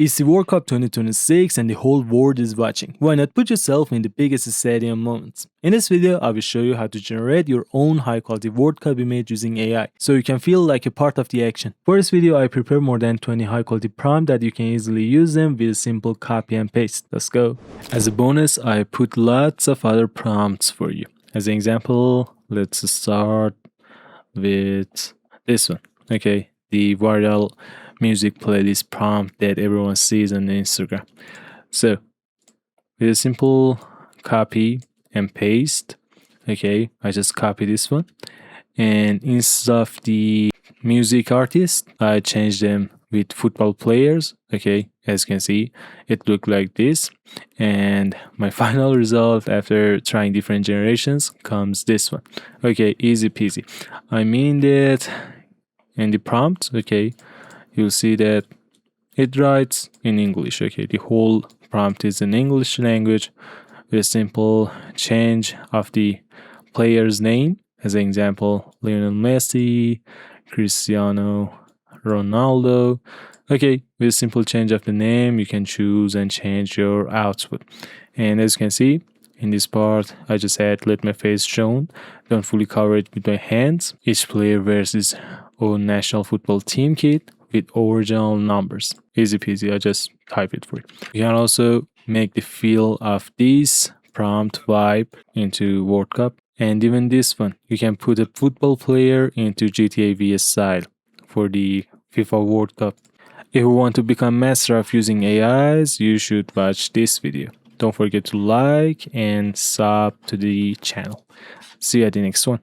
It's the World Cup 2026 and the whole world is watching. Why not put yourself in the biggest stadium moments? In this video, I will show you how to generate your own high quality World Cup image using AI, so you can feel like a part of the action. For this video, I prepared more than 20 high quality prompts that you can easily use them with a simple copy and paste. Let's go. As a bonus, I put lots of other prompts for you. As an example, let's start with this one. Okay, the viral music playlist prompt that everyone sees on Instagram. So with a simple copy and paste, okay, I just copy this one, and instead of the music artist, I change them with football players. Okay, as you can see, it looked like this, and my final result after trying different generations comes this one. Okay, easy peasy. I mean that in the prompt, okay, you'll see that it writes in English. Okay, the whole prompt is in English language with a simple change of the player's name. As an example, Lionel Messi, Cristiano Ronaldo. Okay, with a simple change of the name, you can choose and change your output. And as you can see, in this part, I just had let my face shown. Don't fully cover it with my hands. Each player wears his own national football team kit with original numbers. Easy peasy, I just type it for you. You can also make the feel of this prompt vibe into World Cup. And even this one, you can put a football player into GTA VS style for the FIFA World Cup. If you want to become master of using AIs, you should watch this video. Don't forget to like and sub to the channel. See you at the next one.